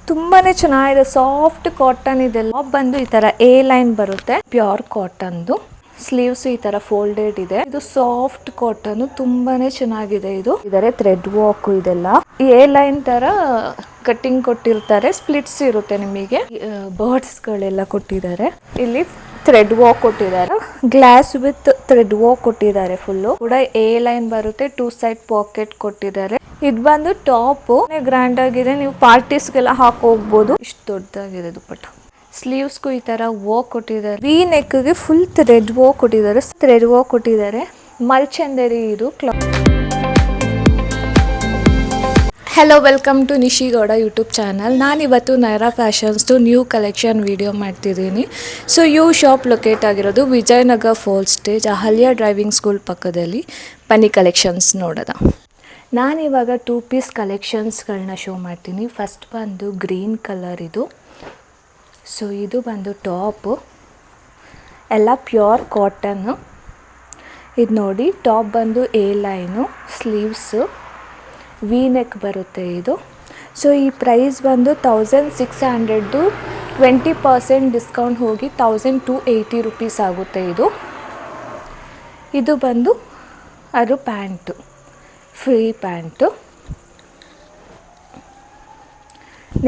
ತುಂಬಾ ಚೆನ್ನಾಗಿದೆ, soft cotton ಇದೆಲ್ಲ ಬಂದು ಈ ತರ ಎ ಲೈನ್ ಬರುತ್ತೆ, ಪ್ಯೂರ್ ಕಾಟನ್ದು. ಸ್ಲೀವ್ಸ್ ಈ ತರ ಫೋಲ್ಡೆಡ್ ಇದೆ. ಇದು ಸಾಫ್ಟ್ ಕಾಟನ್, ತುಂಬಾನೇ ಚೆನ್ನಾಗಿದೆ. ಇದು ಇದರ ಥ್ರೆಡ್ ವರ್ಕ್ ಇದೆಲ್ಲ ಎ ಲೈನ್ ತರ ಕಟ್ಟಿಂಗ್ ಕೊಟ್ಟಿರ್ತಾರೆ, ಸ್ಪ್ಲಿಟ್ಸ್ ಇರುತ್ತೆ ನಿಮಗೆ. ಬರ್ಡ್ಸ್ ಗಳೆಲ್ಲ ಕೊಟ್ಟಿದ್ದಾರೆ. ಇಲ್ಲಿ ಥ್ರೆಡ್ ವರ್ಕ್ ಕೊಟ್ಟಿದ್ದಾರೆ, ಗ್ಲಾಸ್ ವಿತ್ ಥ್ರೆಡ್ ವರ್ಕ್ ಕೊಟ್ಟಿದ್ದಾರೆ. ಫುಲ್ ಕೂಡ ಎ ಲೈನ್ ಬರುತ್ತೆ, 2 ಸೈಡ್ ಪಾಕೆಟ್ ಕೊಟ್ಟಿದ್ದಾರೆ. ಇದು ಬಂದು ಟಾಪ್ ಗ್ರ್ಯಾಂಡ್ ಆಗಿದೆ, ನೀವು ಪಾರ್ಟೀಸ್ಗೆಲ್ಲ ಹಾಕಿ ಹೋಗ್ಬೋದು. ಇಷ್ಟು ದೊಡ್ಡದಾಗಿದೆ ದುಪ್ಪಟ್ಟ. ಸ್ಲೀವ್ಸ್ಗೂ ಈ ತರ ವರ್ಕ್ ಕೊಟ್ಟಿದ್ದಾರೆ. ವಿ ನೆಕ್ಗೆ ಫುಲ್ ಥ್ರೆಡ್ ವರ್ಕ್ ಕೊಟ್ಟಿದ್ದಾರೆ. ಮಲ್ಚಂದರಿ ಇದು cloth. Hello, welcome to Nishi Gowda YouTube channel. ನಾನಿವತ್ತು ನೈರಾ ಫ್ಯಾಷನ್ಸ್ದು ನ್ಯೂ ಕಲೆಕ್ಷನ್ ವಿಡಿಯೋ ಮಾಡ್ತಿದ್ದೀನಿ. ಸೊ ಶಾಪ್ ಲೊಕೇಟ್ ಆಗಿರೋದು ವಿಜಯನಗರ ಫೋಲ್ ಸ್ಟೇಜ್, ಅಹಲ್ಯ ಡ್ರೈವಿಂಗ್ ಸ್ಕೂಲ್ ಪಕ್ಕದಲ್ಲಿ. ಬನ್ನಿ ಕಲೆಕ್ಷನ್ಸ್ ನೋಡೋದ. ನಾನಿವಾಗ 2 ಪೀಸ್ ಕಲೆಕ್ಷನ್ಸ್ಗಳನ್ನ ಶೋ ಮಾಡ್ತೀನಿ. ಫಸ್ಟ್ ಬಂದು ಗ್ರೀನ್ ಕಲರ್ ಇದು. ಸೊ ಇದು ಬಂದು ಟಾಪು, ಎಲ್ಲ ಪ್ಯೂರ್ ಕಾಟನ್ನು. ಇದು ನೋಡಿ, ಟಾಪ್ ಬಂದು A line, sleeves V neck ಬರುತ್ತೆ ಇದು. ಸೊ ಈ ಪ್ರೈಸ್ ಬಂದು 1600, 20% ಡಿಸ್ಕೌಂಟ್ ಹೋಗಿ 1280 ರುಪೀಸ್ ಆಗುತ್ತೆ ಇದು. ಇದು ಬಂದು ಅದು pant, free pant.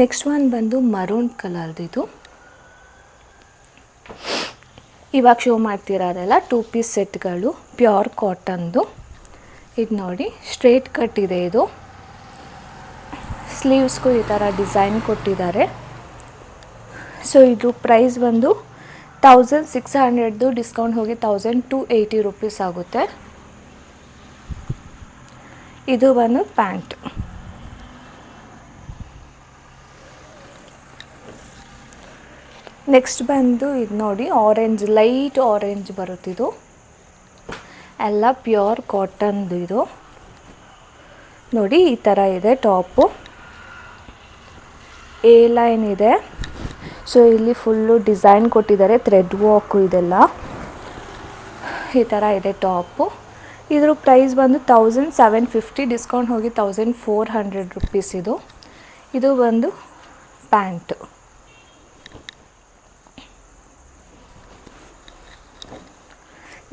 Next one ಬಂದು ಮರೂನ್ ಕಲರ್ದಿದು. ಇವಾಗ ಶೋ ಮಾಡ್ತಿರೋದೆಲ್ಲ 2 ಪೀಸ್ ಸೆಟ್ಗಳು, ಪ್ಯೂರ್ ಕಾಟನ್ದು. ಇದು ನೋಡಿ, ಸ್ಟ್ರೇಟ್ ಕಟ್ ಇದೆ ಇದು. ಸ್ಲೀವ್ಸ್ಗೂ ಈ ಥರ ಡಿಸೈನ್ ಕೊಟ್ಟಿದ್ದಾರೆ. ಸೊ ಇದು ಪ್ರೈಸ್ ಬಂದು 1600, ಡಿಸ್ಕೌಂಟ್ ಹೋಗಿ 1280 ರುಪೀಸ್ ಆಗುತ್ತೆ. ಇದು ಬಂದು ಪ್ಯಾಂಟ್. ನೆಕ್ಸ್ಟ್ ಬಂದು ಇದು ನೋಡಿ, ಆರೆಂಜ್, ಲೈಟ್ ಆರೆಂಜ್ ಬರುತ್ತಿದ್ದು. ಎಲ್ಲ ಪ್ಯೂರ್ ಕಾಟನ್ದು ಇದು. ನೋಡಿ ಈ ಥರ ಇದೆ ಟಾಪು, ಎ ಲೈನ್ ಇದೆ. ಸೊ ಇಲ್ಲಿ ಫುಲ್ಲು ಡಿಸೈನ್ ಕೊಟ್ಟಿದ್ದಾರೆ, ಥ್ರೆಡ್ ವರ್ಕು ಇದೆಲ್ಲ. ಈ ಥರ ಇದೆ ಟಾಪು. ಇದ್ರ ಪ್ರೈಸ್ ಬಂದು 1750, ಡಿಸ್ಕೌಂಟ್ ಹೋಗಿ 1400 ರುಪೀಸ್ ಇದು. ಇದು ಬಂದು ಪ್ಯಾಂಟು.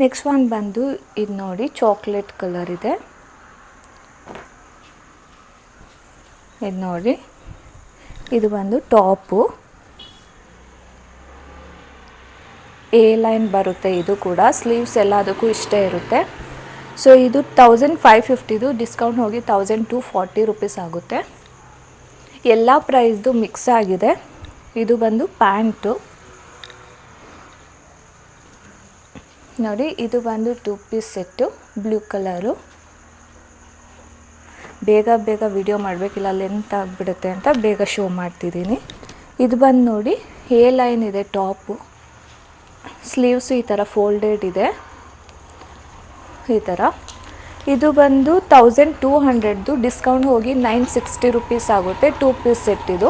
ನೆಕ್ಸ್ಟ್ ಒನ್ ಬಂದು ಇದು ನೋಡಿ, ಚಾಕ್ಲೇಟ್ ಕಲರ್ ಇದೆ. ಇದು ನೋಡಿ, ಇದು ಬಂದು ಟಾಪು, ಎ ಲೈನ್ ಬರುತ್ತೆ. ಇದು ಕೂಡ ಸ್ಲೀವ್ಸ್ ಎಲ್ಲದಕ್ಕೂ ಇಷ್ಟೇ ಇರುತ್ತೆ. ಸೊ ಇದು 1550, ಡಿಸ್ಕೌಂಟ್ ಹೋಗಿ 1240 ರುಪೀಸ್ ಆಗುತ್ತೆ. ಎಲ್ಲ ಪ್ರೈಸ್ದು ಮಿಕ್ಸ್ ಆಗಿದೆ. ಇದು ಬಂದು ಪ್ಯಾಂಟು ನೋಡಿ. ಇದು ಬಂದು 2 ಪೀಸ್ ಸೆಟ್ಟು, ಬ್ಲೂ ಕಲರು. ಬೇಗ ವಿಡಿಯೋ ಮಾಡಬೇಕಿಲ್ಲ, ಲೆಂತ್ ಆಗಿಬಿಡುತ್ತೆ ಅಂತ ಬೇಗ ಶೋ ಮಾಡ್ತಿದ್ದೀನಿ. ಇದು ಬಂದು ನೋಡಿ, ಎ ಲೈನ್ ಇದೆ ಟಾಪು, ಸ್ಲೀವ್ಸು ಈ ಥರ ಫೋಲ್ಡೆಡ್ ಇದೆ ಈ ಥರ. ಇದು ಬಂದು 1200, ಡಿಸ್ಕೌಂಟ್ ಹೋಗಿ 960 ರುಪೀಸ್ ಆಗುತ್ತೆ. 2 ಪೀಸ್ ಸೆಟ್ ಇದು.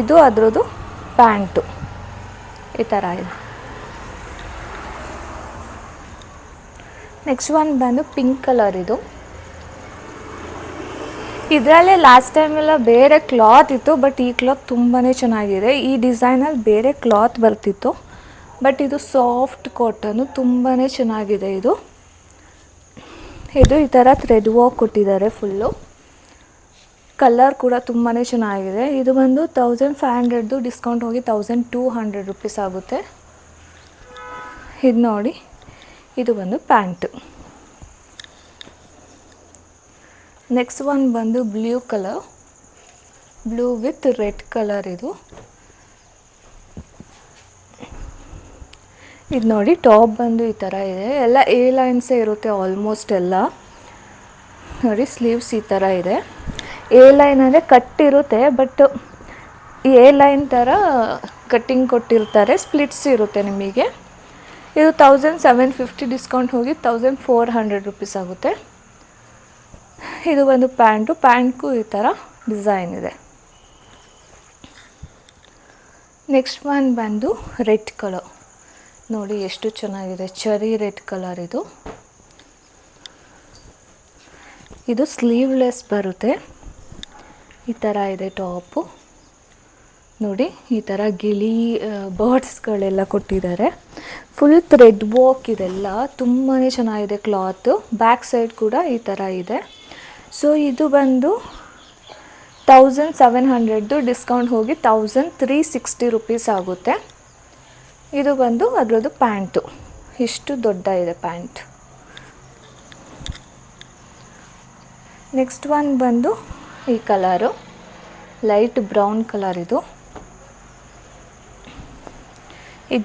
ಇದು ಅದರದ್ದು ಪ್ಯಾಂಟು ಈ ಥರ ಇದೆ. ನೆಕ್ಸ್ಟ್ ಒನ್ ಬಂದು ಪಿಂಕ್ ಕಲರ್ ಇದು. ಇದರಲ್ಲೇ ಲಾಸ್ಟ್ ಟೈಮೆಲ್ಲ ಬೇರೆ ಕ್ಲಾತ್ ಇತ್ತು, ಬಟ್ ಈ ಕ್ಲಾತ್ ತುಂಬಾ ಚೆನ್ನಾಗಿದೆ. ಈ ಡಿಸೈನಲ್ಲಿ ಬೇರೆ ಕ್ಲಾತ್ ಬರ್ತಿತ್ತು, ಬಟ್ ಇದು ಸಾಫ್ಟ್ ಕಾಟನು, ತುಂಬಾ ಚೆನ್ನಾಗಿದೆ ಇದು. ಇದು ಈ ಥರ ಥ್ರೆಡ್ ವರ್ಕ್ ಕೊಟ್ಟಿದ್ದಾರೆ ಫುಲ್ಲು. ಕಲರ್ ಕೂಡ ತುಂಬಾ ಚೆನ್ನಾಗಿದೆ. ಇದು ಬಂದು 1500, ಡಿಸ್ಕೌಂಟ್ ಹೋಗಿ 1200 ರುಪೀಸ್ ಆಗುತ್ತೆ. ಇದು ನೋಡಿ, ಇದು ಬಂದು ಪ್ಯಾಂಟು. ನೆಕ್ಸ್ಟ್ ಒನ್ ಬಂದು blue colour, blue with red colour ಇದು. ಇದು ನೋಡಿ, ಟಾಪ್ ಬಂದು ಈ ಥರ ಇದೆ. ಎಲ್ಲ ಎ ಲೈನ್ಸೇ ಇರುತ್ತೆ ಆಲ್ಮೋಸ್ಟ್ ಎಲ್ಲ. ನೋಡಿ, ಸ್ಲೀವ್ಸ್ ಈ ಥರ ಇದೆ. ಎ ಲೈನ್ ಅಂದರೆ ಕಟ್ ಇರುತ್ತೆ, ಬಟ್ ಎ ಲೈನ್ ಥರ ಕಟ್ಟಿಂಗ್ ಕೊಟ್ಟಿರ್ತಾರೆ, ಸ್ಪ್ಲಿಟ್ಸ್ ಇರುತ್ತೆ ನಿಮಗೆ. ಇದು 1750, ಡಿಸ್ಕೌಂಟ್ ಹೋಗಿ 1400 ರುಪೀಸ್ ಆಗುತ್ತೆ. ಇದು ಒಂದು ಪ್ಯಾಂಟು, ಪ್ಯಾಂಟ್ಗೂ ಈ ಥರ ಡಿಸೈನ್ ಇದೆ. ನೆಕ್ಸ್ಟ್ ಒನ್ ಬಂದು ರೆಡ್ ಕಲರ್ ನೋಡಿ, ಎಷ್ಟು ಚೆನ್ನಾಗಿದೆ, ಚೆರಿ ರೆಡ್ ಕಲರ್ ಇದು. ಇದು ಸ್ಲೀವ್ಲೆಸ್ ಬರುತ್ತೆ. ಈ ಥರ ಇದೆ ಟಾಪು ನೋಡಿ. ಈ ಥರ ಗಿಳಿ ಬರ್ಡ್ಸ್ಗಳೆಲ್ಲ ಕೊಟ್ಟಿದ್ದಾರೆ. ಫುಲ್ ಥ್ರೆಡ್ ವರ್ಕ್ ಇದೆಲ್ಲ ತುಂಬಾ ಚೆನ್ನಾಗಿದೆ ಕ್ಲಾತು. ಬ್ಯಾಕ್ ಸೈಡ್ ಕೂಡ ಈ ಥರ ಇದೆ. ಸೊ ಇದು ಬಂದು 1700 ಡಿಸ್ಕೌಂಟ್ ಹೋಗಿ 1360 ರುಪೀಸ್ ಆಗುತ್ತೆ. ಇದು ಬಂದು ಅದರದ್ದು ಪ್ಯಾಂಟು. ಇಷ್ಟು ದೊಡ್ಡ ಇದೆ ಪ್ಯಾಂಟ್. ನೆಕ್ಸ್ಟ್ ಒನ್ ಬಂದು ಈ ಕಲರು ಲೈಟ್ ಬ್ರೌನ್ ಕಲರ್ ಇದು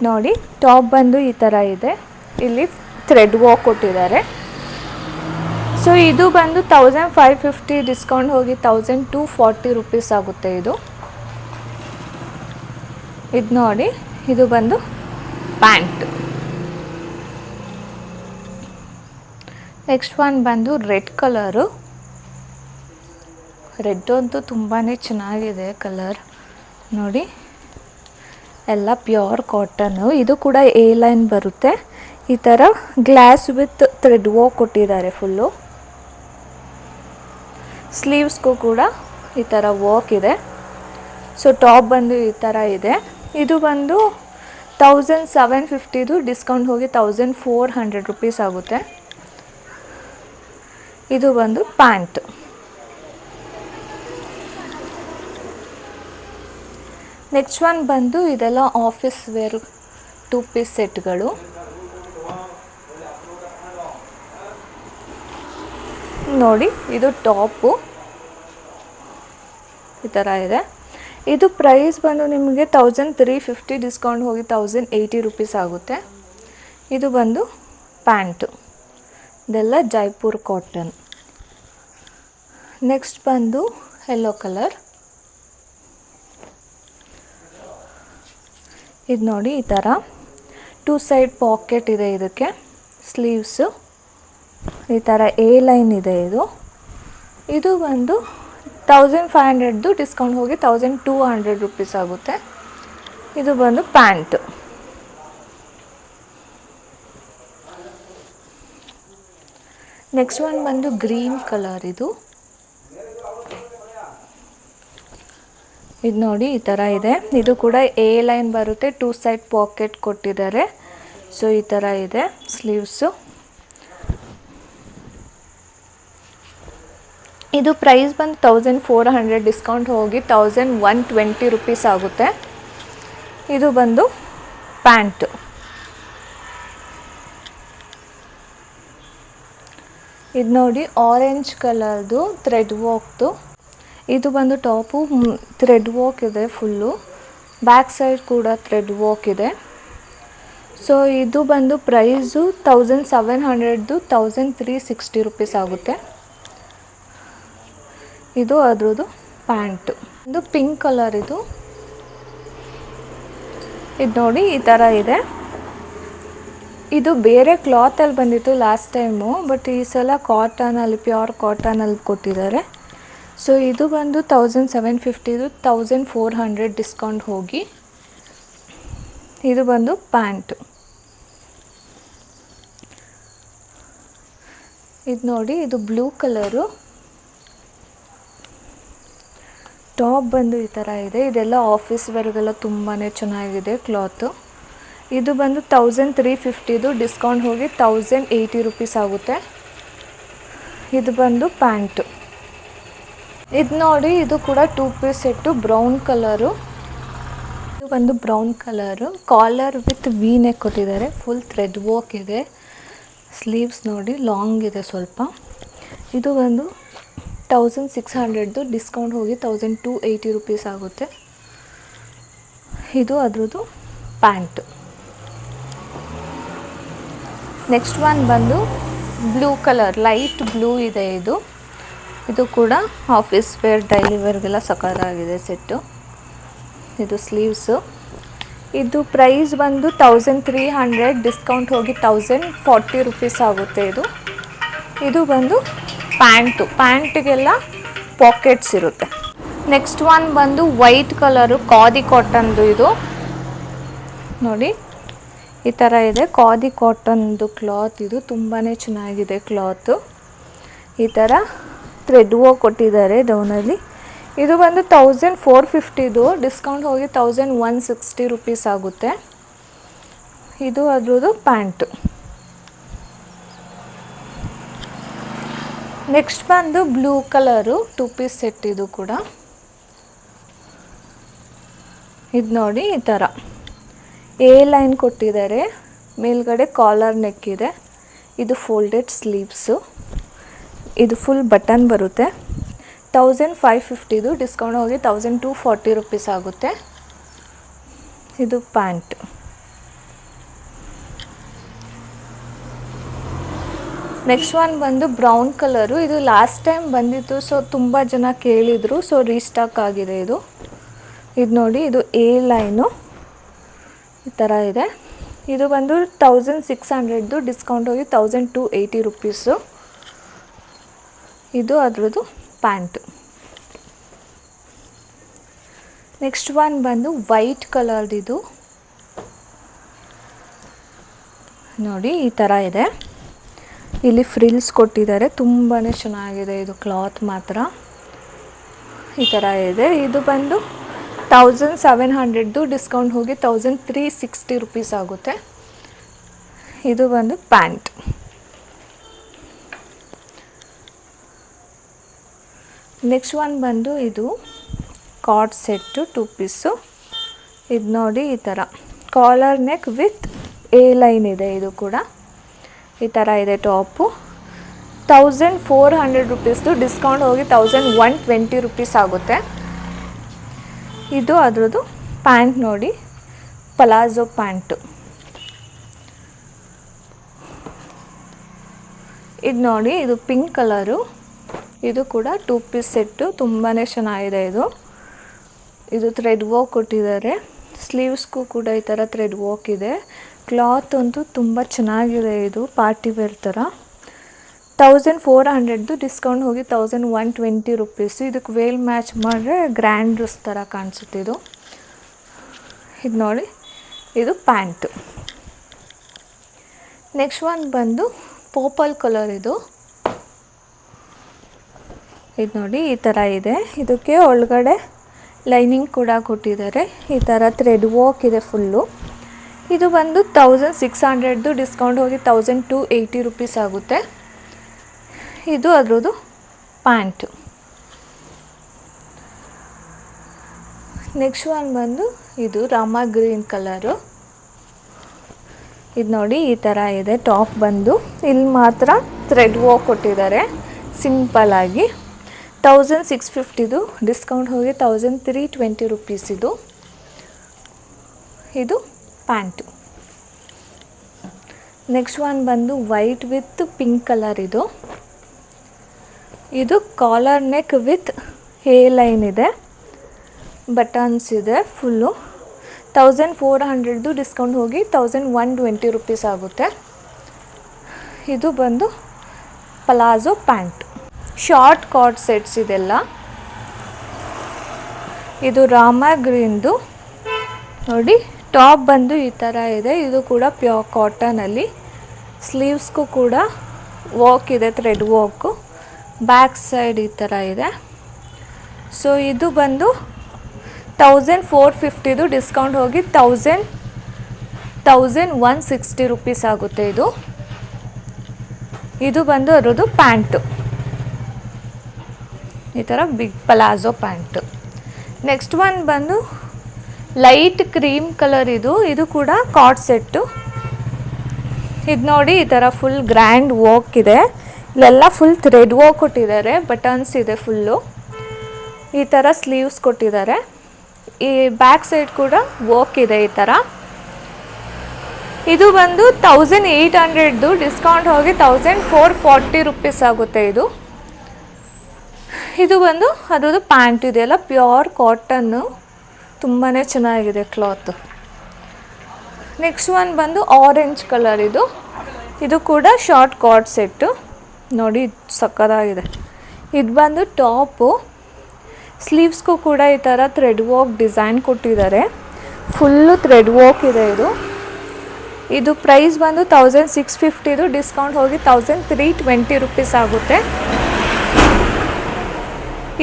ನೋಡಿ. ಟಾಪ್ ಬಂದು ಈ ಥರ ಇದೆ. ಇಲ್ಲಿ ಥ್ರೆಡ್ ವರ್ಕ್ ಕೊಟ್ಟಿದ್ದಾರೆ. ಸೊ ಇದು ಬಂದು 1550 ಡಿಸ್ಕೌಂಟ್ ಹೋಗಿ 1240 ರುಪೀಸ್ ಆಗುತ್ತೆ. ಇದು ನೋಡಿ, ಇದು ಬಂದು ಪ್ಯಾಂಟ್. ನೆಕ್ಸ್ಟ್ ಒನ್ ಬಂದು ರೆಡ್ ಕಲರು. ರೆಡ್ ಅಂತೂ ತುಂಬಾ ಚೆನ್ನಾಗಿದೆ ಕಲರ್ ನೋಡಿ. ಎಲ್ಲ ಪ್ಯೂರ್ ಕಾಟನ್ನು. ಇದು ಕೂಡ ಎ ಲೈನ್ ಬರುತ್ತೆ. ಈ ಥರ ಗ್ಲಾಸ್ ವಿತ್ ಥ್ರೆಡ್ ವರ್ಕ್ ಕೊಟ್ಟಿದ್ದಾರೆ ಫುಲ್ಲು. ಸ್ಲೀವ್ಸ್ಗೂ ಕೂಡ ಈ ಥರ ವರ್ಕ್ ಇದೆ. ಸೊ ಟಾಪ್ ಬಂದು ಈ ಥರ ಇದೆ. ಇದು ಬಂದು 1750 ಡಿಸ್ಕೌಂಟ್ ಹೋಗಿ 1400 ರುಪೀಸ್ ಆಗುತ್ತೆ. ಇದು ಬಂದು ಪ್ಯಾಂಟ್. ನೆಕ್ಸ್ಟ್ ಒನ್ ಬಂದು ಇದೆಲ್ಲ ಆಫೀಸ್ ವೇರ್ 2 ಪೀಸ್ ಸೆಟ್ಗಳು. ನೋಡಿ, ಇದು ಟಾಪು ಈ ಥರ ಇದೆ. ಇದು ಪ್ರೈಸ್ ಬಂದು ನಿಮಗೆ 1350 ಡಿಸ್ಕೌಂಟ್ ಹೋಗಿ 1080 ರುಪೀಸ್ ಆಗುತ್ತೆ. ಇದು ಬಂದು ಪ್ಯಾಂಟು. ಇದೆಲ್ಲ ಜೈಪುರ್ ಕಾಟನ್. ನೆಕ್ಸ್ಟ್ ಬಂದು ಯೆಲ್ಲೋ ಕಲರ್. ಇದು ನೋಡಿ, ಈ ಥರ 2 ಸೈಡ್ ಪಾಕೆಟ್ ಇದೆ. ಇದಕ್ಕೆ ಸ್ಲೀವ್ಸು ಈ ಥರ ಎ ಲೈನ್ ಇದೆ. ಇದು ಬಂದು 1500 ಡಿಸ್ಕೌಂಟ್ ಹೋಗಿ 1200 ರುಪೀಸ್ ಆಗುತ್ತೆ. ಇದು ಬಂದು ಪ್ಯಾಂಟು. ನೆಕ್ಸ್ಟ್ ಒನ್ ಬಂದು ಗ್ರೀನ್ ಕಲರ್. ಇದು ನೋಡಿ, ಈ ಥರ ಇದೆ. ಇದು ಕೂಡ ಎ ಲೈನ್ ಬರುತ್ತೆ. 2 ಸೈಡ್ ಪಾಕೆಟ್ ಕೊಟ್ಟಿದ್ದಾರೆ. ಸೊ ಈ ಥರ ಇದೆ ಸ್ಲೀವ್ಸು. ಇದು ಪ್ರೈಸ್ ಬಂದು 1400 ಡಿಸ್ಕೌಂಟ್ ಹೋಗಿ 1120 ರುಪೀಸ್ ಆಗುತ್ತೆ. ಇದು ಬಂದು ಪ್ಯಾಂಟು. ಇದು ನೋಡಿ, ಆರೆಂಜ್ ಕಲರ್ದು ಥ್ರೆಡ್ ವರ್ಕ್ದು. ಇದು ಬಂದು ಟಾಪು ಥ್ರೆಡ್ ವರ್ಕ್ ಇದೆ ಫುಲ್ಲು. ಬ್ಯಾಕ್ ಸೈಡ್ ಕೂಡ ಥ್ರೆಡ್ ವರ್ಕ್ ಇದೆ. ಸೊ ಇದು ಬಂದು ಪ್ರೈಸು 1700 1360 ರುಪೀಸ್ ಆಗುತ್ತೆ. ಇದು ಅದ್ರದ್ದು ಪ್ಯಾಂಟು. ಇದು ಪಿಂಕ್ ಕಲರ್. ಇದು ನೋಡಿ, ಈ ಥರ ಇದೆ. ಇದು ಬೇರೆ ಕ್ಲಾತಲ್ಲಿ ಬಂದಿತ್ತು ಲಾಸ್ಟ್ ಟೈಮು, ಬಟ್ ಈ ಸಲ ಕಾಟನಲ್ಲಿ ಪ್ಯೂರ್ ಕಾಟನಲ್ಲಿ ಕೊಟ್ಟಿದ್ದಾರೆ. ಸೊ ಇದು ಬಂದು 1750 1400 ಡಿಸ್ಕೌಂಟ್ ಹೋಗಿ. ಇದು ಬಂದು ಪ್ಯಾಂಟು. ಇದು ನೋಡಿ, ಇದು ಬ್ಲೂ ಕಲರು. ಟಾಪ್ ಬಂದು ಈ ಥರ ಇದೆ. ಇದೆಲ್ಲ ಆಫೀಸ್ ವೇರ್ಗೆಲ್ಲ ತುಂಬಾ ಚೆನ್ನಾಗಿದೆ ಕ್ಲಾತು. ಇದು ಬಂದು 1350 ಡಿಸ್ಕೌಂಟ್ ಹೋಗಿ 1080 ರುಪೀಸ್ ಆಗುತ್ತೆ. ಇದು ಬಂದು ಪ್ಯಾಂಟು. ಇದು ನೋಡಿ, ಇದು ಕೂಡ 2 ಪೀಸ್ ಸೆಟ್ಟು ಬ್ರೌನ್ ಕಲರು. ಇದು ಬಂದು brown colour. Collar with V neck ಕೊಟ್ಟಿದ್ದಾರೆ. ಫುಲ್ ಥ್ರೆಡ್ ವರ್ಕ್ ಇದೆ. ಸ್ಲೀವ್ಸ್ ನೋಡಿ ಲಾಂಗ್ ಇದೆ ಸ್ವಲ್ಪ. ಇದು ಬಂದು 1600 ಡಿಸ್ಕೌಂಟ್ ಹೋಗಿ 1280 ರುಪೀಸ್ ಆಗುತ್ತೆ. ಇದು ಅದ್ರದ್ದು ಪ್ಯಾಂಟು. ನೆಕ್ಸ್ಟ್ ಒನ್ ಬಂದು ಬ್ಲೂ ಕಲರ್, ಲೈಟ್ ಬ್ಲೂ ಇದೆ. ಇದು ಕೂಡ ಆಫೀಸ್ ವೇರ್ ಡೈಲಿ ವೇರ್ಗೆಲ್ಲ ಸಖತ್ತಾಗಿದೆ ಸೆಟ್ಟು. ಇದು ಸ್ಲೀವ್ಸು. ಇದು ಪ್ರೈಸ್ ಬಂದು 1300 ಡಿಸ್ಕೌಂಟ್ ಹೋಗಿ 1040 ರುಪೀಸ್ ಆಗುತ್ತೆ. ಇದು ಬಂದು ಪ್ಯಾಂಟು. ಪ್ಯಾಂಟಿಗೆಲ್ಲ ಪಾಕೆಟ್ಸ್ ಇರುತ್ತೆ. ನೆಕ್ಸ್ಟ್ ಒನ್ ಬಂದು ವೈಟ್ ಕಲರು ಖಾದಿ ಕಾಟನ್ದು. ಇದು ನೋಡಿ, ಈ ಥರ ಇದೆ. ಖಾದಿ ಕಾಟನ್ದು ಕ್ಲಾತ್. ಇದು ತುಂಬಾ ಚೆನ್ನಾಗಿದೆ ಕ್ಲಾತು. ಈ ಥರ ಥ್ರೆಡ್ ವರ್ಕ್ ಕೊಟ್ಟಿದ್ದಾರೆ ಡೌನಲ್ಲಿ. ಇದು ಬಂದು 1450, ಡಿಸ್ಕೌಂಟ್ ಹೋಗಿ 1160 ರುಪೀಸ್ ಆಗುತ್ತೆ. ಇದು ಅದ್ರದ್ದು ಪ್ಯಾಂಟು. ನೆಕ್ಸ್ಟ್ ಬಂದು ಬ್ಲೂ ಕಲರು 2 ಪೀಸ್ ಸೆಟ್. ಇದು ಕೂಡ ಇದು ನೋಡಿ ಈ ಥರ ಎ ಲೈನ್ ಕೊಟ್ಟಿದ್ದಾರೆ, ಮೇಲ್ಗಡೆ ಕಾಲರ್ ನೆಕ್ ಇದೆ. ಇದು ಫೋಲ್ಡೆಡ್ ಸ್ಲೀವ್ಸು, ಇದು ಫುಲ್ ಬಟನ್ ಬರುತ್ತೆ. 1550, ಡಿಸ್ಕೌಂಟ್ ಹೋಗಿ 1240 ರುಪೀಸ್ ಆಗುತ್ತೆ. ಇದು ಪ್ಯಾಂಟ್. ನೆಕ್ಸ್ಟ್ ಒನ್ ಬಂದು ಬ್ರೌನ್ ಕಲರು. ಇದು ಲಾಸ್ಟ್ ಟೈಮ್ ಬಂದಿತ್ತು, ಸೊ ತುಂಬ ಜನ ಕೇಳಿದರು, ಸೊ ರೀಸ್ಟಾಕ್ ಆಗಿದೆ ಇದು. ಇದು ನೋಡಿ, ಇದು ಎ ಲೈನು ಈ ಥರ ಇದೆ. ಇದು ಬಂದು 1600, ಡಿಸ್ಕೌಂಟ್ ಹೋಗಿ 1280 ರುಪೀಸು. ಇದು ಅದರದ್ದು ಪ್ಯಾಂಟು. ನೆಕ್ಸ್ಟ್ ಒನ್ ಬಂದು ವೈಟ್ ಕಲರ್ದಿದು ನೋಡಿ ಈ ಥರ ಇದೆ. ಇಲ್ಲಿ ಫ್ರಿಲ್ಸ್ ಕೊಟ್ಟಿದ್ದಾರೆ, ತುಂಬಾ ಚೆನ್ನಾಗಿದೆ ಇದು. ಕ್ಲಾತ್ ಮಾತ್ರ ಈ ಥರ ಇದೆ. ಇದು ಬಂದು 1700, ಡಿಸ್ಕೌಂಟ್ ಹೋಗಿ 1360 ರುಪೀಸ್ ಆಗುತ್ತೆ. ಇದು ಬಂದು ಪ್ಯಾಂಟ್. ನೆಕ್ಸ್ಟ್ ಒನ್ ಬಂದು ಇದು ಕಾರ್ಡ್ ಸೆಟ್ಟು 2 ಪೀಸು. ಇದು ನೋಡಿ ಈ ಥರ collar neck with A line ಇದೆ. ಇದು ಕೂಡ ಈ ಥರ ಇದೆ ಟಾಪು. 1400 ರುಪೀಸ್ದು, ಡಿಸ್ಕೌಂಟ್ ಹೋಗಿ 1120 ರುಪೀಸ್ ಆಗುತ್ತೆ. ಇದು ಅದರದ್ದು ಪ್ಯಾಂಟ್ ನೋಡಿ, ಪಲಾಜೋ ಪ್ಯಾಂಟು. ಇದು ನೋಡಿ, ಇದು ಪಿಂಕ್ ಕಲರು. ಇದು ಕೂಡ 2 ಪೀಸ್ ಸೆಟ್ಟು, ತುಂಬಾ ಚೆನ್ನಾಗಿದೆ ಇದು. ಇದು ಥ್ರೆಡ್ ವರ್ಕ್ ಕೊಟ್ಟಿದ್ದಾರೆ. ಸ್ಲೀವ್ಸ್ಗೂ ಕೂಡ ಈ ಥರ ಥ್ರೆಡ್ ವರ್ಕ್ ಇದೆ. ಕ್ಲಾತ್ ಅಂತೂ ತುಂಬ ಚೆನ್ನಾಗಿದೆ. ಇದು ಪಾರ್ಟಿ ವೇರ್ ಥರ. 1400, ಡಿಸ್ಕೌಂಟ್ ಹೋಗಿ 1120 ರುಪೀಸು. ಇದಕ್ಕೆ ವೇಲ್ ಮ್ಯಾಚ್ ಮಾಡಿದ್ರೆ ಗ್ರ್ಯಾಂಡ್ ಡ್ರೆಸ್ ಥರ ಕಾಣಿಸುತ್ತೆ ಇದು. ಇದು ನೋಡಿ, ಇದು ಪ್ಯಾಂಟು. ನೆಕ್ಸ್ಟ್ ಒನ್ ಬಂದು ಪರ್ಪಲ್ ಕಲರ್. ಇದು ನೋಡಿ ಈ ಥರ ಇದೆ. ಇದಕ್ಕೆ ಒಳಗಡೆ ಲೈನಿಂಗ್ ಕೂಡ ಕೊಟ್ಟಿದ್ದಾರೆ. ಈ ಥರ ಥ್ರೆಡ್ ವರ್ಕ್ ಇದೆ ಫುಲ್ಲು. ಇದು ಬಂದು 1600, ಡಿಸ್ಕೌಂಟ್ ಹೋಗಿ 1280 ರುಪೀಸ್ ಆಗುತ್ತೆ. ಇದು ಅದರದ್ದು ಪ್ಯಾಂಟು. ನೆಕ್ಸ್ಟ್ ಒನ್ ಬಂದು ಇದು ರಾಮ ಗ್ರೀನ್ ಕಲರು. ಇದು ನೋಡಿ ಈ ಥರ ಇದೆ. ಟಾಪ್ ಬಂದು ಇಲ್ಲಿ ಮಾತ್ರ ಥ್ರೆಡ್ ವರ್ಕ್ ಕೊಟ್ಟಿದ್ದಾರೆ ಸಿಂಪಲ್ ಆಗಿ. 1650, ಡಿಸ್ಕೌಂಟ್ ಹೋಗಿ 1320 ರುಪೀಸ್ ಇದು. ಇದು ಪ್ಯಾಂಟು. ನೆಕ್ಸ್ಟ್ ಒನ್ ಬಂದು ವೈಟ್ ವಿತ್ ಪಿಂಕ್ ಕಲರ್. ಇದು collar neck with A line ಇದೆ, ಬಟನ್ಸ್ ಇದೆ ಫುಲ್ಲು. 1400, ಡಿಸ್ಕೌಂಟ್ ಹೋಗಿ 1120 ರುಪೀಸ್ ಆಗುತ್ತೆ. ಇದು ಬಂದು palazzo pant. Short coord sets ಇದೆಲ್ಲ. ಇದು ರಾಮ ಗ್ರೀನ್ದು ನೋಡಿ. ಟಾಪ್ ಬಂದು ಈ ಥರ ಇದೆ. ಇದು ಕೂಡ ಪ್ಯೂರ್ ಕಾಟನಲ್ಲಿ. ಸ್ಲೀವ್ಸ್ಗೂ ಕೂಡ ವರ್ಕ್ ಇದೆ, ಥ್ರೆಡ್ ವರ್ಕು. ಬ್ಯಾಕ್ ಸೈಡ್ ಈ ಥರ ಇದೆ. ಸೊ ಇದು ಬಂದು 1450, ಡಿಸ್ಕೌಂಟ್ ಹೋಗಿ 1160 ರುಪೀಸ್ ಆಗುತ್ತೆ ಇದು. ಇದು ಬಂದು ಅದರದ್ದು ಪ್ಯಾಂಟು, ಈ ಥರ big palazzo pant. Next one ಬಂದು ಲೈಟ್ ಕ್ರೀಮ್ ಕಲರ್. ಇದು ಕೂಡ ಕಾರ್ಡ್ ಸೆಟ್ಟು. ಇದು ನೋಡಿ ಈ ಥರ ಫುಲ್ ಗ್ರ್ಯಾಂಡ್ ವರ್ಕ್ ಇದೆ. ಇಲ್ಲೆಲ್ಲ ಫುಲ್ ಥ್ರೆಡ್ ವರ್ಕ್ ಕೊಟ್ಟಿದ್ದಾರೆ, ಬಟನ್ಸ್ ಇದೆ ಫುಲ್ಲು. ಈ ಥರ ಸ್ಲೀವ್ಸ್ ಕೊಟ್ಟಿದ್ದಾರೆ. ಈ ಬ್ಯಾಕ್ ಸೈಡ್ ಕೂಡ ವರ್ಕ್ ಇದೆ ಈ ಥರ. ಇದು ಬಂದು 1800, ಡಿಸ್ಕೌಂಟ್ ಹೋಗಿ 1440 ರುಪೀಸ್ ಆಗುತ್ತೆ ಇದು. ಇದು ಬಂದು ಅದರದ್ದು ಪ್ಯಾಂಟ್ ಇದೆಯಲ್ಲ, ಪ್ಯೂರ್ ಕಾಟನ್ನು, ತುಂಬಾ ಚೆನ್ನಾಗಿದೆ ಕ್ಲಾತ್. ನೆಕ್ಸ್ಟ್ ಒನ್ ಬಂದು ಆರೆಂಜ್ ಕಲರ್. ಇದು ಕೂಡ ಶಾರ್ಟ್ ಕಾರ್ಡ್ ಸೆಟ್ಟು ನೋಡಿ, ಸಕ್ಕತ್ತಾಗಿದೆ. ಇದು ಬಂದು ಟಾಪು. ಸ್ಲೀವ್ಸ್ಗೂ ಕೂಡ ಈ ಥರ ಥ್ರೆಡ್ ವರ್ಕ್ ಡಿಸೈನ್ ಕೊಟ್ಟಿದ್ದಾರೆ. ಫುಲ್ಲು ಥ್ರೆಡ್ ವರ್ಕ್ ಇದೆ ಇದು. ಇದು ಪ್ರೈಸ್ ಬಂದು 1650, ಡಿಸ್ಕೌಂಟ್ ಹೋಗಿ 1320 ರುಪೀಸ್ ಆಗುತ್ತೆ.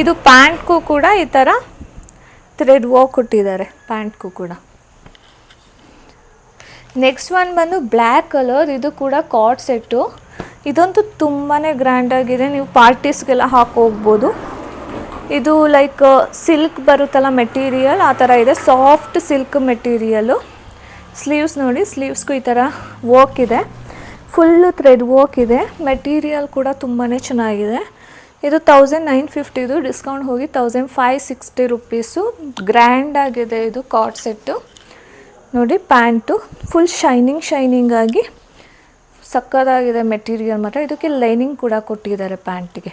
ಇದು ಪ್ಯಾಂಟ್ಗೂ ಕೂಡ ಈ ಥರ ಥ್ರೆಡ್ ವರ್ಕ್ ಕೊಟ್ಟಿದ್ದಾರೆ, ಪ್ಯಾಂಟ್ಗೂ ಕೂಡ. ನೆಕ್ಸ್ಟ್ ಒನ್ ಬಂದು ಬ್ಲ್ಯಾಕ್ ಕಲರ್, ಇದು ಕೂಡ ಕಾರ್ಡ್ ಸೆಟ್ಟು. ಇದಂತೂ ತುಂಬಾ ಗ್ರ್ಯಾಂಡಾಗಿದೆ, ನೀವು ಪಾರ್ಟೀಸ್ಗೆಲ್ಲ ಹಾಕೋಗ್ಬೋದು. ಇದು ಲೈಕ್ ಸಿಲ್ಕ್ ಬರುತ್ತಲ್ಲ ಮೆಟೀರಿಯಲ್, ಆ ಥರ ಇದೆ, ಸಾಫ್ಟ್ ಸಿಲ್ಕ್ ಮೆಟೀರಿಯಲು. ಸ್ಲೀವ್ಸ್ ನೋಡಿ, ಸ್ಲೀವ್ಸ್ಗೂ ಈ ಥರ ವರ್ಕ್ ಇದೆ, ಫುಲ್ಲು ಥ್ರೆಡ್ ವರ್ಕ್ ಇದೆ. ಮೆಟೀರಿಯಲ್ ಕೂಡ ತುಂಬಾ ಚೆನ್ನಾಗಿದೆ. ಇದು 1950, ಡಿಸ್ಕೌಂಟ್ ಹೋಗಿ 1560 ರುಪೀಸು. ಗ್ರ್ಯಾಂಡಾಗಿದೆ ಇದು ಕಾರ್ಡ್ ಸೆಟ್ಟು. ನೋಡಿ ಪ್ಯಾಂಟು ಫುಲ್ ಶೈನಿಂಗ್ ಆಗಿ ಸಕ್ಕತ್ತಾಗಿದೆ ಮೆಟೀರಿಯಲ್ ಮಾತ್ರ. ಇದಕ್ಕೆ ಲೈನಿಂಗ್ ಕೂಡ ಕೊಟ್ಟಿದ್ದಾರೆ ಪ್ಯಾಂಟಿಗೆ.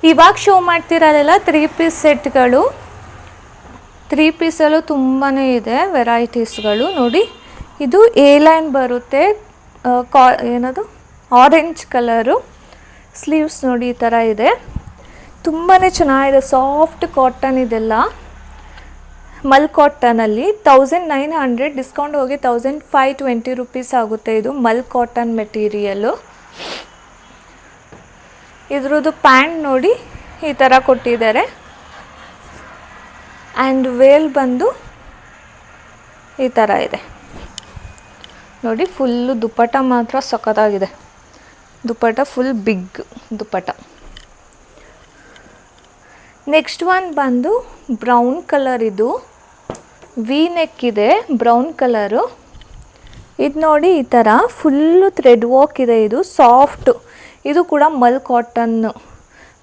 ಇವಾಗ ಶೋ ಮಾಡ್ತಿರೋದೆಲ್ಲ 3 ಪೀಸ್ ಸೆಟ್ಗಳು. 3 ಪೀಸಲ್ಲೂ ತುಂಬಾ ಇದೆ ವೆರೈಟೀಸ್ಗಳು. ನೋಡಿ ಇದು ಎ ಲೈನ್ ಬರುತ್ತೆ, ಏನದು ಆರೆಂಜ್ ಕಲರು. ಸ್ಲೀವ್ಸ್ ನೋಡಿ ಈ ಥರ ಇದೆ, ತುಂಬಾ ಚೆನ್ನಾಗಿದೆ. ಸಾಫ್ಟ್ ಕಾಟನ್ ಇದೆಲ್ಲ, ಮಲ್ ಕಾಟನಲ್ಲಿ 1900, ಡಿಸ್ಕೌಂಟ್ ಹೋಗಿ 1520 ರುಪೀಸ್ ಆಗುತ್ತೆ. ಇದು ಮಲ್ ಕಾಟನ್ ಮೆಟೀರಿಯಲ್ಲು. ಇದ್ರದ್ದು ಪ್ಯಾಂಟ್ ನೋಡಿ ಈ ಥರ ಕೊಟ್ಟಿದ್ದಾರೆ. ಆ್ಯಂಡ್ ವೇಲ್ ಬಂದು ಈ ಥರ ಇದೆ ನೋಡಿ. ಫುಲ್ಲು ದುಪ್ಪಟ್ಟ ಮಾತ್ರ ಸಖತ್ತಾಗಿದೆ. ದುಪ್ಪಟ್ಟ ಫುಲ್ ಬಿಗ್ ದುಪ್ಪಟ್ಟ. ನೆಕ್ಸ್ಟ್ ಒನ್ ಬಂದು ಬ್ರೌನ್ ಕಲರ್. ಇದು ವಿ ನೆಕ್ ಇದೆ, ಬ್ರೌನ್ ಕಲರು. ಇದು ನೋಡಿ ಈ ಥರ ಫುಲ್ಲು ಥ್ರೆಡ್ ವರ್ಕ್ ಇದೆ. ಇದು ಸಾಫ್ಟು, ಇದು ಕೂಡ ಮಲ್ ಕಾಟನ್ನು.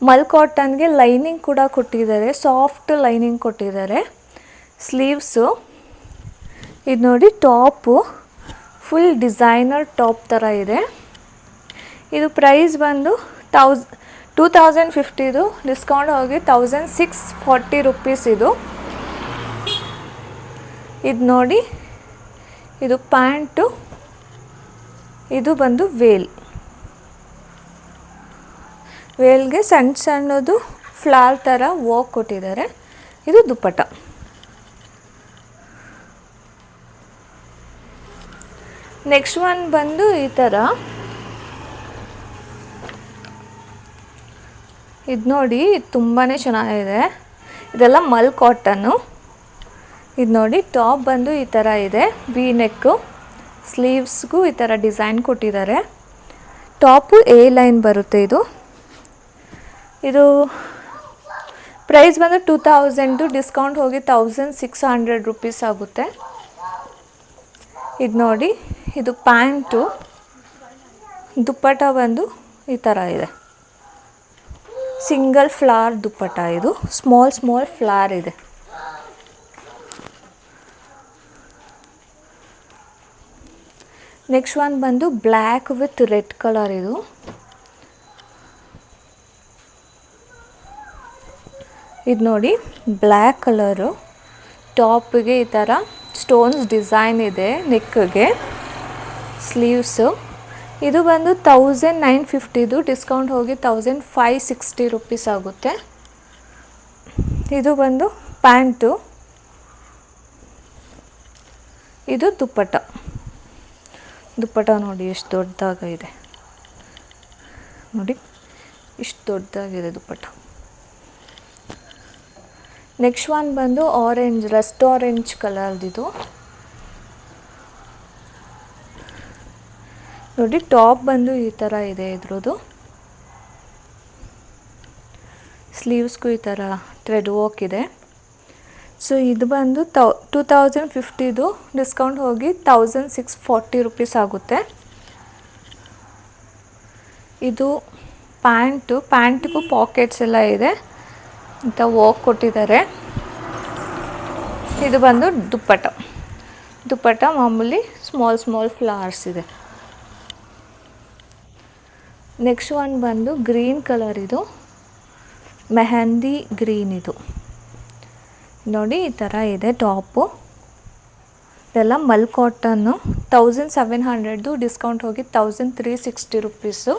ಮಲ್ ಕಾಟನ್ಗೆ ಲೈನಿಂಗ್ ಕೂಡ ಕೊಟ್ಟಿದ್ದಾರೆ, ಸಾಫ್ಟ್ ಲೈನಿಂಗ್ ಕೊಟ್ಟಿದ್ದಾರೆ. ಸ್ಲೀವ್ಸು ಇದು ನೋಡಿ, ಟಾಪು ಫುಲ್ ಡಿಸೈನರ್ ಟಾಪ್ ಥರ ಇದೆ. ಇದು ಪ್ರೈಸ್ ಬಂದು 2050, ಡಿಸ್ಕೌಂಟ್ ಹೋಗಿ 1640 ರುಪೀಸ್ ಇದು. ಇದು ನೋಡಿ, ಇದು ಪ್ಯಾಂಟು, ಇದು ಬಂದು ವೇಲ್ಗೆ ಸಣ್ಣದು ಫ್ಲಾರ್ ಥರ ವರ್ಕ್ ಕೊಟ್ಟಿದ್ದಾರೆ. ಇದು ದುಪ್ಪಟ್ಟ. ನೆಕ್ಸ್ಟ್ ಒನ್ ಬಂದು ಈ ಥರ, ಇದು ನೋಡಿ, ಇದು ತುಂಬಾ ಚೆನ್ನಾಗಿದೆ. ಇದೆಲ್ಲ ಮಲ್ ಕಾಟನ್ನು. ಇದು ನೋಡಿ, ಟಾಪ್ ಬಂದು ಈ ಥರ ಇದೆ, ವಿ ನೆಕ್ಕು. ಸ್ಲೀವ್ಸ್ಗೂ ಈ ಥರ ಡಿಸೈನ್ ಕೊಟ್ಟಿದ್ದಾರೆ. ಟಾಪು ಎ ಲೈನ್ ಬರುತ್ತೆ. ಇದು ಪ್ರೈಸ್ ಬಂದು 2000, ಡಿಸ್ಕೌಂಟ್ ಹೋಗಿ 1600 ರುಪೀಸ್ ಆಗುತ್ತೆ. ಇದು ನೋಡಿ, ಇದು ಪ್ಯಾಂಟು. ದುಪ್ಪಟ್ಟ ಬಂದು ಈ ಥರ ಇದೆ, ಸಿಂಗಲ್ ಫ್ಲವರ್ ದುಪ್ಪಟ್ಟ. ಇದು ಸ್ಮಾಲ್ ಫ್ಲವರ್ ಇದೆ. ನೆಕ್ಸ್ಟ್ ಒನ್ ಬಂದು ಬ್ಲ್ಯಾಕ್ ವಿತ್ ರೆಡ್ ಕಲರ್. ಇದು ನೋಡಿ, ಬ್ಲ್ಯಾಕ್ ಕಲರು. ಟಾಪಿಗೆ ಈ ಥರ ಸ್ಟೋನ್ಸ್ ಡಿಸೈನ್ ಇದೆ, ನೆಕ್ಗೆ. ಸ್ಲೀವ್ಸು ಇದು ಬಂದು 1950, ಡಿಸ್ಕೌಂಟ್ ಹೋಗಿ 1560 ರುಪೀಸ್ ಆಗುತ್ತೆ. ಇದು ಬಂದು ಪ್ಯಾಂಟು. ಇದು ದುಪ್ಪಟ್ಟ. ದುಪ್ಪಟ್ಟ ನೋಡಿ ಎಷ್ಟು ದೊಡ್ಡದಾಗಿದೆ, ನೋಡಿ ಇಷ್ಟು ದೊಡ್ಡದಾಗಿದೆ ದುಪ್ಪಟ್ಟ. ನೆಕ್ಸ್ಟ್ ಒನ್ ಬಂದು ಆರೆಂಜ್, ರಸ್ಟ್ ಆರೆಂಜ್ ಕಲರ್ದಿದು. ನೋಡಿ, ಟಾಪ್ ಬಂದು ಈ ಥರ ಇದೆ ಇದ್ರದ್ದು. ಸ್ಲೀವ್ಸ್ಗೂ ಈ ಥರ ಥ್ರೆಡ್ ವರ್ಕ್ ಇದೆ. ಸೊ ಇದು ಬಂದು 2050, ಡಿಸ್ಕೌಂಟ್ ಹೋಗಿ 1640 ರುಪೀಸ್ ಆಗುತ್ತೆ. ಇದು ಪ್ಯಾಂಟಿಗೂ ಪಾಕೆಟ್ಸ್ ಎಲ್ಲ ಇದೆ ಅಂತ ವರ್ಕ್ ಕೊಟ್ಟಿದ್ದಾರೆ. ಇದು ಬಂದು ದುಪ್ಪಟ್ಟ ಮಾಮೂಲಿ ಸ್ಮಾಲ್ ಫ್ಲವರ್ಸ್ ಇದೆ. ನೆಕ್ಸ್ಟ್ ಒನ್ ಬಂದು ಗ್ರೀನ್ ಕಲರ್. ಇದು ಮೆಹಂದಿ ಗ್ರೀನ್. ಇದು ನೋಡಿ ಈ ಥರ ಇದೆ ಟಾಪು. ಇದೆಲ್ಲ ಮಲ್ ಕಾಟನ್ನು. 1700, ಡಿಸ್ಕೌಂಟ್ ಹೋಗಿ 1360 ರುಪೀಸು.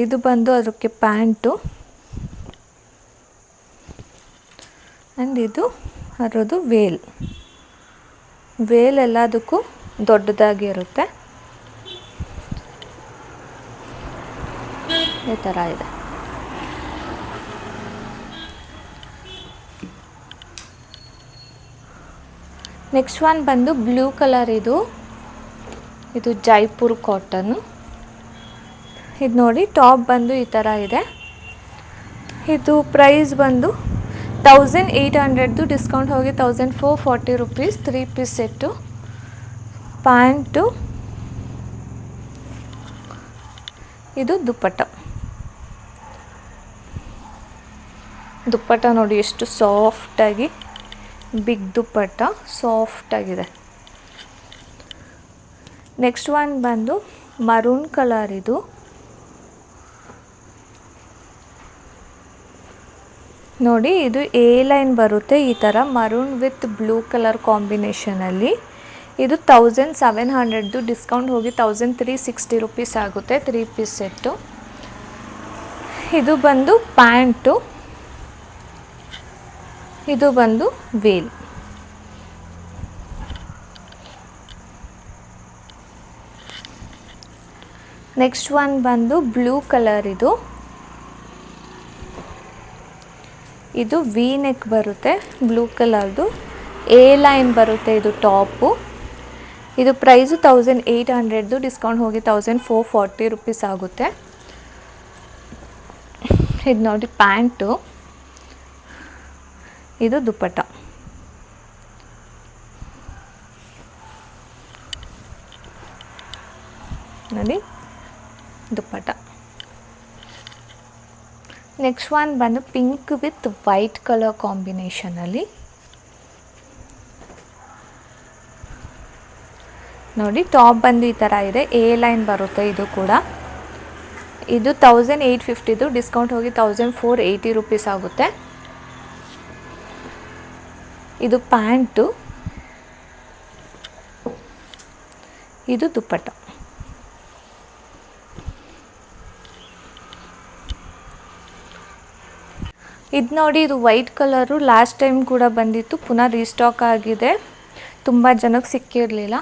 ಇದು ಬಂದು ಅದಕ್ಕೆ ಪ್ಯಾಂಟು. ಆ್ಯಂಡ್ ಇದು ಅದರದ್ದು ವೇಲ್ ಎಲ್ಲದಕ್ಕೂ ದೊಡ್ಡದಾಗಿ ಇರುತ್ತೆ. ಈ ಥರ ಇದೆ. ನೆಕ್ಸ್ಟ್ ಒನ್ ಬಂದು ಬ್ಲೂ ಕಲರ್, ಇದು ಜೈಪುರ್ ಕಾಟನ್ನು. ಇದು ನೋಡಿ ಟಾಪ್ ಬಂದು ಈ ಥರ ಇದೆ. ಇದು ಪ್ರೈಸ್ ಬಂದು 1800, ಡಿಸ್ಕೌಂಟ್ ಹೋಗಿ 1440 ರುಪೀಸ್. 3 piece set. ಪ್ಯಾಂಟು, ಇದು ದುಪ್ಪಟ್ಟ. ದುಪ್ಪಟ್ಟ ನೋಡಿ ಎಷ್ಟು ಸಾಫ್ಟಾಗಿ, ಬಿಗ್ ದುಪ್ಪಟ್ಟ ಸಾಫ್ಟಾಗಿದೆ. ನೆಕ್ಸ್ಟ್ ಒನ್ ಬಂದು ಮರೂನ್ ಕಲರ್. ಇದು ನೋಡಿ, ಇದು ಎ ಲೈನ್ ಬರುತ್ತೆ ಈ ಥರ, ಮರೂನ್ ವಿತ್ ಬ್ಲೂ ಕಲರ್ ಕಾಂಬಿನೇಷನಲ್ಲಿ. ಇದು 1700, ಡಿಸ್ಕೌಂಟ್ ಹೋಗಿ 1360 ರುಪೀಸ್ ಆಗುತ್ತೆ. 3 ಪೀಸ್ ಸೆಟ್ಟು. ಇದು ಬಂದು ಪ್ಯಾಂಟು, ಇದು ಬಂದು ವೇಲ್. ನೆಕ್ಸ್ಟ್ ಒನ್ ಬಂದು ಬ್ಲೂ ಕಲರ್. ಇದು ವಿ ನೆಕ್ ಬರುತ್ತೆ ಬ್ಲೂ ಕಲರ್ದು. ಎ ಲೈನ್ ಬರುತ್ತೆ ಇದು ಟಾಪು. ಇದು ಪ್ರೈಸು 1800, ಡಿಸ್ಕೌಂಟ್ ಹೋಗಿ 1440 ರುಪೀಸ್ ಆಗುತ್ತೆ. ಇದು ನೋಡಿ ಪ್ಯಾಂಟು, ಇದು ದುಪ್ಪಟ್ಟ. ನೋಡಿ ದುಪ್ಪಟ್ಟ. ನೆಕ್ಸ್ಟ್ ಒನ್ ಬಂದು ಪಿಂಕ್ ವಿತ್ ವೈಟ್ ಕಲರ್ ಕಾಂಬಿನೇಷನಲ್ಲಿ. ನೋಡಿ ಟಾಪ್ ಬಂದು ಈ ಥರ ಇದೆ, ಎ ಲೈನ್ ಬರುತ್ತೆ ಇದು ಕೂಡ. ಇದು 1850, ಡಿಸ್ಕೌಂಟ್ ಹೋಗಿ 1480 ರುಪೀಸ್ ಆಗುತ್ತೆ. ಇದು ಪ್ಯಾಂಟು, ಇದು ದುಪ್ಪಟ್ಟ. ಇದು ನೋಡಿ, ಇದು ವೈಟ್ ಕಲರು. ಲಾಸ್ಟ್ ಟೈಮ್ ಕೂಡ ಬಂದಿತ್ತು, ಪುನಃ ರೀಸ್ಟಾಕ್ ಆಗಿದೆ. ತುಂಬ ಜನಕ್ಕೆ ಸಿಕ್ಕಿರಲಿಲ್ಲ.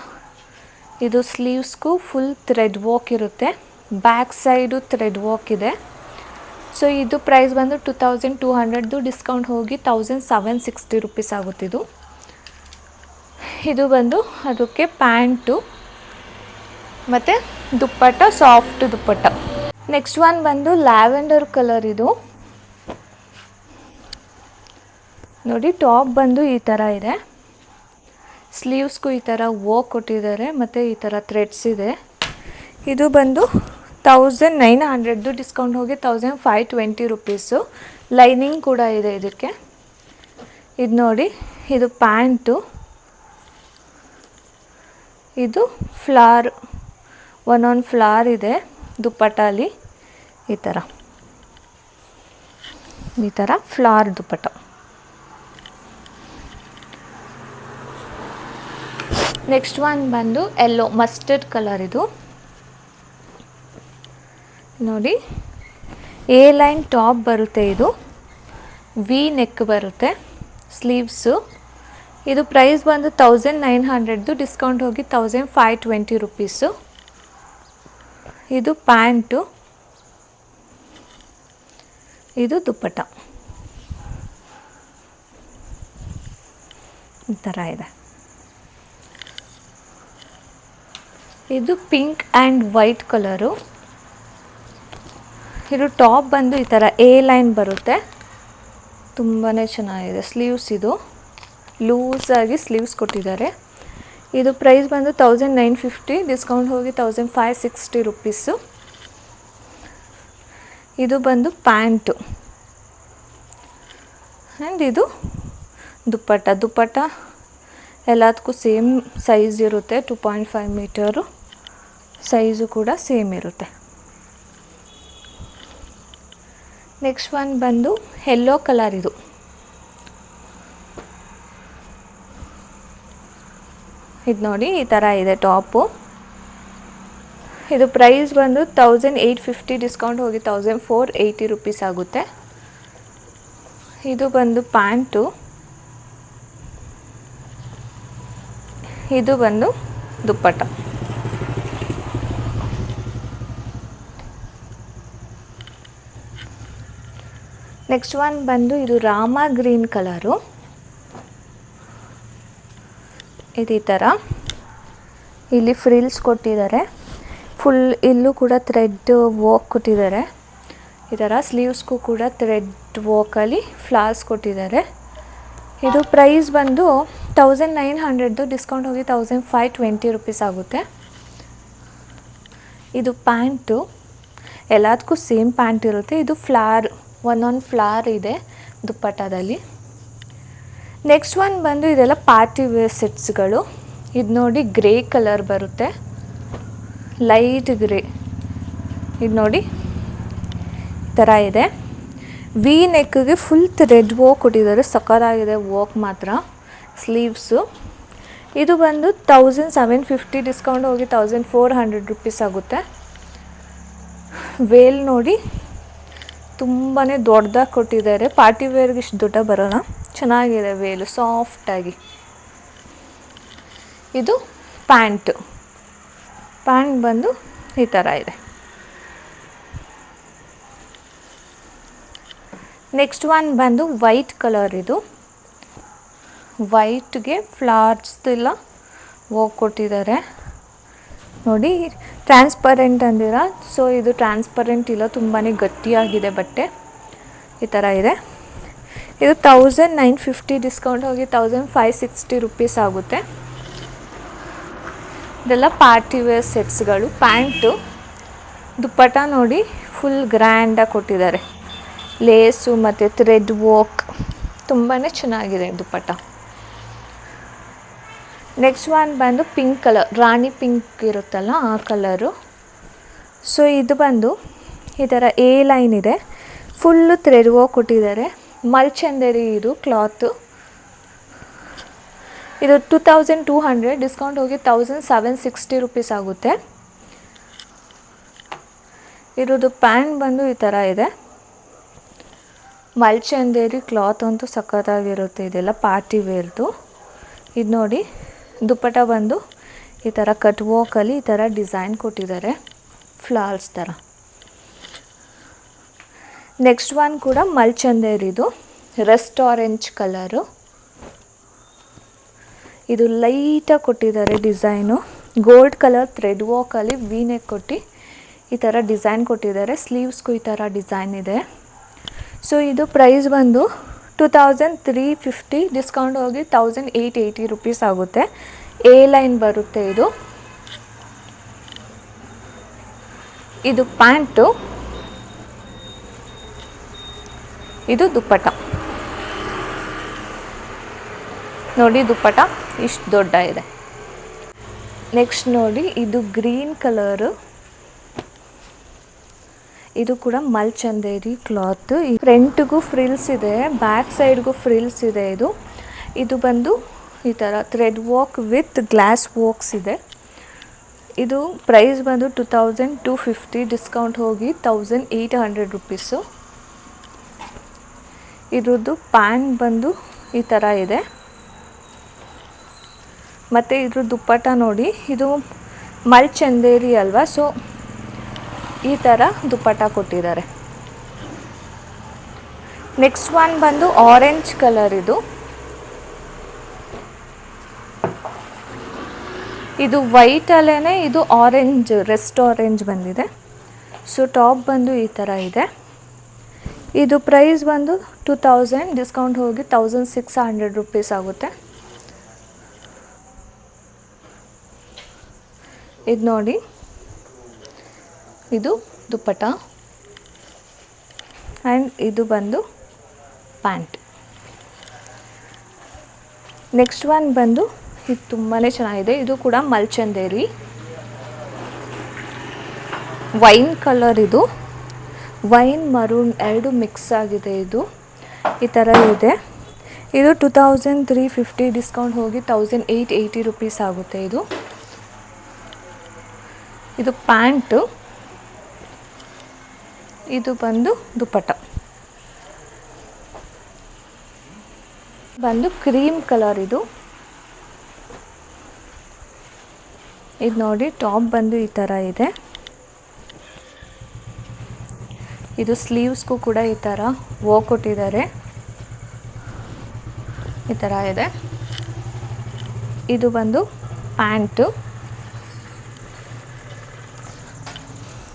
ಇದು ಸ್ಲೀವ್ಸ್ಗೂ ಫುಲ್ ಥ್ರೆಡ್ ವರ್ಕ್ ಇರುತ್ತೆ, ಬ್ಯಾಕ್ ಸೈಡು ಥ್ರೆಡ್ ವರ್ಕ್ ಇದೆ. ಸೊ ಇದು ಪ್ರೈಸ್ ಬಂದು 2200, ಡಿಸ್ಕೌಂಟ್ ಹೋಗಿ 1760 ರುಪೀಸ್ ಆಗುತ್ತಿದ್ದು. ಇದು ಬಂದು ಅದಕ್ಕೆ ಪ್ಯಾಂಟು ಮತ್ತು ದುಪ್ಪಟ್ಟ, ಸಾಫ್ಟ್ ದುಪ್ಪಟ್ಟ. ನೆಕ್ಸ್ಟ್ ಒನ್ ಬಂದು ಲ್ಯಾವೆಂಡರ್ ಕಲರ್. ಇದು ನೋಡಿ ಟಾಪ್ ಬಂದು ಈ ಥರ ಇದೆ, ಸ್ಲೀವ್ಸ್ಗೂ ಈ ಥರ ವರ್ಕ್ ಕೊಟ್ಟಿದ್ದಾರೆ ಮತ್ತು ಈ ಥರ ಥ್ರೆಡ್ಸ್ ಇದೆ. ಇದು ಬಂದು 1900, ಡಿಸ್ಕೌಂಟ್ ಹೋಗಿ 1520 ರುಪೀಸು. ಲೈನಿಂಗ್ ಕೂಡ ಇದೆ ಇದಕ್ಕೆ. ಇದು ನೋಡಿ, ಇದು ಪ್ಯಾಂಟು, ಇದು ಫ್ಲಾರ್, ಒಂದೊಂದು ಫ್ಲಾರ್ ಇದೆ ದುಪ್ಪಟ್ಟಾಲಿ. ಈ ಥರ ಫ್ಲಾರ್ ದುಪ್ಪಟ್ಟ. ನೆಕ್ಸ್ಟ್ ಒನ್ ಬಂದು ಯೆಲ್ಲೋ ಮಸ್ಟರ್ಡ್ ಕಲರ್. ಇದು ನೋಡಿ, ಎ ಲೈನ್ ಟಾಪ್ ಬರುತ್ತೆ. ಇದು ವಿ ನೆಕ್ ಬರುತ್ತೆ, ಸ್ಲೀವ್ಸು. ಇದು ಪ್ರೈಸ್ ಬಂದು 1900, ಡಿಸ್ಕೌಂಟ್ ಹೋಗಿ 1520 ರುಪೀಸು. ಇದು ಪ್ಯಾಂಟು, ಇದು ದುಪ್ಪಟ್ಟ. ಈ ಥರ ಇದೆ. ಇದು ಪಿಂಕ್ ಆ್ಯಂಡ್ ವೈಟ್ ಕಲರು. ಇದು ಟಾಪ್ ಬಂದು ಈ ಥರ ಎ ಲೈನ್ ಬರುತ್ತೆ, ತುಂಬಾ ಚೆನ್ನಾಗಿದೆ. ಸ್ಲೀವ್ಸ್ ಇದು ಲೂಸಾಗಿ ಸ್ಲೀವ್ಸ್ ಕೊಟ್ಟಿದ್ದಾರೆ. ಇದು ಪ್ರೈಸ್ ಬಂದು 1950, ಡಿಸ್ಕೌಂಟ್ ಹೋಗಿ 1560 ರುಪೀಸು. ಇದು ಬಂದು ಪ್ಯಾಂಟು ಆ್ಯಂಡ್ ಇದು ದುಪ್ಪಟ್ಟ. ದುಪ್ಪಟ್ಟ ಎಲ್ಲದಕ್ಕೂ ಸೇಮ್ ಸೈಜ್ ಇರುತ್ತೆ, 2.5 ಮೀಟರು ಸೈಜು ಕೂಡ ಸೇಮ್ ಇರುತ್ತೆ. ನೆಕ್ಸ್ಟ್ ಒನ್ ಬಂದು ಯೆಲ್ಲೋ ಕಲರ್. ಇದು ನೋಡಿ ಈ ಥರ ಇದೆ ಟಾಪು. ಇದು ಪ್ರೈಸ್ ಬಂದು 1850, ಡಿಸ್ಕೌಂಟ್ ಹೋಗಿ 1480 ರುಪೀಸ್ ಆಗುತ್ತೆ. ಇದು ಬಂದು ಪ್ಯಾಂಟು, ಇದು ಬಂದು ದುಪ್ಪಟ್ಟ. ನೆಕ್ಸ್ಟ್ ಒನ್ ಬಂದು ಇದು ರಾಮ ಗ್ರೀನ್ ಕಲರು. ಇದು ಈ ಥರ ಇಲ್ಲಿ ಫ್ರಿಲ್ಸ್ ಕೊಟ್ಟಿದ್ದಾರೆ. ಫುಲ್ ಇಲ್ಲೂ ಕೂಡ ಥ್ರೆಡ್ ವರ್ಕ್ ಕೊಟ್ಟಿದ್ದಾರೆ. ಈ ಥರ ಸ್ಲೀವ್ಸ್ಗೂ ಕೂಡ ಥ್ರೆಡ್ ವರ್ಕಲ್ಲಿ ಫ್ಲವರ್ಸ್ ಕೊಟ್ಟಿದ್ದಾರೆ. ಇದು ಪ್ರೈಸ್ ಬಂದು 1900, ಡಿಸ್ಕೌಂಟ್ ಹೋಗಿ 1520 ರೂಪೀಸ್ ಆಗುತ್ತೆ. ಇದು ಪ್ಯಾಂಟು, ಎಲ್ಲದಕ್ಕೂ ಸೇಮ್ ಪ್ಯಾಂಟ್ ಇರುತ್ತೆ. ಇದು ಫ್ಲವರ್, ಒಂದೊಂದು ಫ್ಲವರ್ ಇದೆ ದುಪ್ಪಟ್ಟದಲ್ಲಿ. ನೆಕ್ಸ್ಟ್ ಒನ್ ಬಂದು ಇದೆಲ್ಲ ಪಾರ್ಟಿ ವೇರ್ ಸೆಟ್ಸ್ಗಳು. ಇದು ನೋಡಿ ಗ್ರೇ ಕಲರ್ ಬರುತ್ತೆ, ಲೈಟ್ ಗ್ರೇ. ಇದು ನೋಡಿ ಈ ಥರ ಇದೆ. ವಿ ನೆಕ್ಗೆ ಫುಲ್ ಥ್ರೆಡ್ ವರ್ಕ್ ಕೊಟ್ಟಿದ್ದಾರೆ, ಸಕ್ಕತ್ತಾಗಿದೆ ವರ್ಕ್ ಮಾತ್ರ. ಸ್ಲೀವ್ಸು ಇದು ಬಂದು 1750, ಡಿಸ್ಕೌಂಟ್ ಹೋಗಿ 1400 ರೂಪೀಸ್ ಆಗುತ್ತೆ. ವೇಲ್ ನೋಡಿ ತುಂಬಾ ದೊಡ್ಡದಾಗಿ ಕೊಟ್ಟಿದ್ದಾರೆ. ಪಾರ್ಟಿ ವೇರ್ಗೆ ಇಷ್ಟು ದೊಡ್ಡ ಬರೋಣ, ಚೆನ್ನಾಗಿದೆ ವೇಲು, ಸಾಫ್ಟಾಗಿ. ಇದು ಪ್ಯಾಂಟ್ ಬಂದು ಈ ಥರ ಇದೆ. ನೆಕ್ಸ್ಟ್ ಒನ್ ಬಂದು ವೈಟ್ ಕಲರ್. ಇದು ವೈಟ್ಗೆ ಫ್ಲವರ್ಸ್ ಎಲ್ಲ ವರ್ಕ್ ಕೊಟ್ಟಿದ್ದಾರೆ ನೋಡಿ. ಟ್ರಾನ್ಸ್ಪರೆಂಟ್ ಅಂದಿರ, ಸೊ ಇದು ಟ್ರಾನ್ಸ್ಪರೆಂಟ್ ಇಲ್ಲ, ತುಂಬಾ ಗಟ್ಟಿಯಾಗಿದೆ ಬಟ್ಟೆ. ಈ ಥರ ಇದೆ. ಇದು 1950, ಡಿಸ್ಕೌಂಟ್ ಹೋಗಿ 1560 ರೂಪೀಸ್ ಆಗುತ್ತೆ. ಇದೆಲ್ಲ ಪಾರ್ಟಿ ವೇರ್ ಸೆಟ್ಸ್ಗಳು. ಪ್ಯಾಂಟು, ದುಪ್ಪಟ್ಟ ನೋಡಿ ಫುಲ್ ಗ್ರ್ಯಾಂಡಾಗಿ ಕೊಟ್ಟಿದ್ದಾರೆ. ಲೇಸು ಮತ್ತು ಥ್ರೆಡ್ ವರ್ಕ್ ತುಂಬಾ ಚೆನ್ನಾಗಿದೆ ದುಪ್ಪಟ್ಟ. ನೆಕ್ಸ್ಟ್ ಒನ್ ಬಂದು ಪಿಂಕ್ ಕಲರ್, ರಾಣಿ ಪಿಂಕ್ ಇರುತ್ತಲ್ಲ ಆ ಕಲರು. ಸೊ ಇದು ಬಂದು ಈ ಥರ ಎ ಲೈನ್ ಇದೆ, ಫುಲ್ಲು ಥ್ರೆಡ್ ವರ್ಕ್ ಕೊಟ್ಟಿದ್ದಾರೆ. ಮಲ್ಚಂದೇರಿ ಇದು ಕ್ಲಾತು. ಇದು 2200, ಡಿಸ್ಕೌಂಟ್ ಹೋಗಿ 1760 ರೂಪೀಸ್ ಆಗುತ್ತೆ. ಇರೋದು ಪ್ಯಾಂಟ್ ಬಂದು ಈ ಥರ ಇದೆ. ಮಲ್ಚಂದೇರಿ ಕ್ಲಾತ್ ಅಂತೂ ಸಖತ್ತಾಗಿರುತ್ತೆ. ಇದೆಲ್ಲ ಪಾರ್ಟಿ ವೇರ್ದು. ಇದು ನೋಡಿ ದುಪ್ಪಟ್ಟ ಬಂದು ಈ ಥರ ಕಟ್ ವರ್ಕಲ್ಲಿ ಈ ಥರ ಡಿಸೈನ್ ಕೊಟ್ಟಿದ್ದಾರೆ, ಫ್ಲವರ್ಸ್ ಥರ. ನೆಕ್ಸ್ಟ್ ಒನ್ ಕೂಡ ಮಲ್ಚಂದೇರಿದು, ರಸ್ಟ್ ಆರೆಂಜ್ ಕಲರು. ಇದು ಲೈಟಾಗಿ ಕೊಟ್ಟಿದ್ದಾರೆ ಡಿಸೈನು. ಗೋಲ್ಡ್ ಕಲರ್ ಥ್ರೆಡ್ ವರ್ಕಲ್ಲಿ ವಿ ನೆಕ್ ಕೊಟ್ಟು ಈ ಥರ ಡಿಸೈನ್ ಕೊಟ್ಟಿದ್ದಾರೆ. ಸ್ಲೀವ್ಸ್ಗೂ ಈ ಥರ ಡಿಸೈನ್ ಇದೆ. ಸೊ ಇದು ಪ್ರೈಸ್ ಬಂದು 2350, ಡಿಸ್ಕೌಂಟ್ ಹೋಗಿ 1880 ರೂಪೀಸ್ ಆಗುತ್ತೆ. ಎ ಲೈನ್ ಬರುತ್ತೆ ಇದು. ಇದು ಪ್ಯಾಂಟು, ಇದು ದುಪ್ಪಟ್ಟ ನೋಡಿ. ದುಪ್ಪಟ್ಟ ಇಷ್ಟು ದೊಡ್ಡ ಇದೆ. ನೆಕ್ಸ್ಟ್ ನೋಡಿ ಇದು ಗ್ರೀನ್ ಕಲರು. ಇದು ಕೂಡ ಮಲ್ಚಂದೇರಿ ಕ್ಲಾತ್. ಫ್ರಂಟ್ಗೂ ಫ್ರಿಲ್ಸ್ ಇದೆ, ಬ್ಯಾಕ್ ಸೈಡ್ಗೂ ಫ್ರಿಲ್ಸ್ ಇದೆ. ಇದು ಬಂದು ಈ ಥರ thread work with glass works ಇದೆ. ಇದು ಪ್ರೈಸ್ ಬಂದು 2250, ಡಿಸ್ಕೌಂಟ್ ಹೋಗಿ 1800 ರೂಪೀಸು. ಇದ್ರದ್ದು ಪ್ಯಾಂಟ್ ಬಂದು ಈ ಥರ ಇದೆ. ಮತ್ತು ಇದ್ರ ದುಪ್ಪಟ್ಟ ನೋಡಿ, ಇದು ಮಲ್ಚಂದೇರಿ ಅಲ್ವಾ, ಸೊ ಈ ಥರ ದುಪ್ಪಟ್ಟ ಕೊಟ್ಟಿದ್ದಾರೆ. ನೆಕ್ಸ್ಟ್ ಒನ್ ಬಂದು ಆರೆಂಜ್ ಕಲರ್. ಇದು ವೈಟಲ್ಲೇ ಇದು ಆರೆಂಜ್, ರೆಸ್ಟ್ ಆರೆಂಜ್ ಬಂದಿದೆ. ಸೊ ಟಾಪ್ ಬಂದು ಈ ಥರ ಇದೆ. ಇದು ಪ್ರೈಸ್ ಬಂದು 2000, ಡಿಸ್ಕೌಂಟ್ ಹೋಗಿ 1600 ರೂಪೀಸ್ ಆಗುತ್ತೆ. ಇದು ನೋಡಿ, ಇದು ದುಪ್ಪಟ್ಟ ಆ್ಯಂಡ್ ಇದು ಬಂದು ಪ್ಯಾಂಟ್. ನೆಕ್ಸ್ಟ್ ಒನ್ ಬಂದು ಇದು ತುಂಬಾ ಚೆನ್ನಾಗಿದೆ. ಇದು ಕೂಡ ಮಲ್ಚಂದೇರಿ ವೈನ್ ಕಲರ್. ಇದು ವೈನ್ ಮರೂನ್ ಎರಡು ಮಿಕ್ಸ್ ಆಗಿದೆ. ಇದು ಈ ಥರ ಇದೆ. ಇದು 2350, ಡಿಸ್ಕೌಂಟ್ ಹೋಗಿ 1880 ರೂಪೀಸ್ ಆಗುತ್ತೆ. ಇದು ಪ್ಯಾಂಟು, ಇದು ಬಂದು ದುಪ್ಪಟ್ಟ ಬಂದು ಕ್ರೀಮ್ ಕಲರ್. ಇದು ನೋಡಿ ಟಾಪ್ ಬಂದು ಈ ಥರ ಇದೆ. ಇದು ಸ್ಲೀವ್ಸ್ಗೂ ಕೂಡ ಈ ಥರ ವರ್ಕ್ ಕೊಟ್ಟಿದ್ದಾರೆ, ಈ ಥರ ಇದೆ. ಇದು ಬಂದು ಪ್ಯಾಂಟು,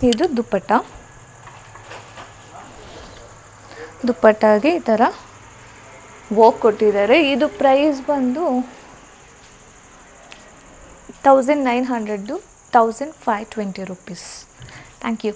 ಇದು ದುಪ್ಪಟ್ಟಾಗಿ ಈ ಥರ ವರ್ಕ್ ಕೊಟ್ಟಿದ್ದಾರೆ. ಇದು ಪ್ರೈಸ್ ಬಂದು 1900 1520 rupees. Thank you.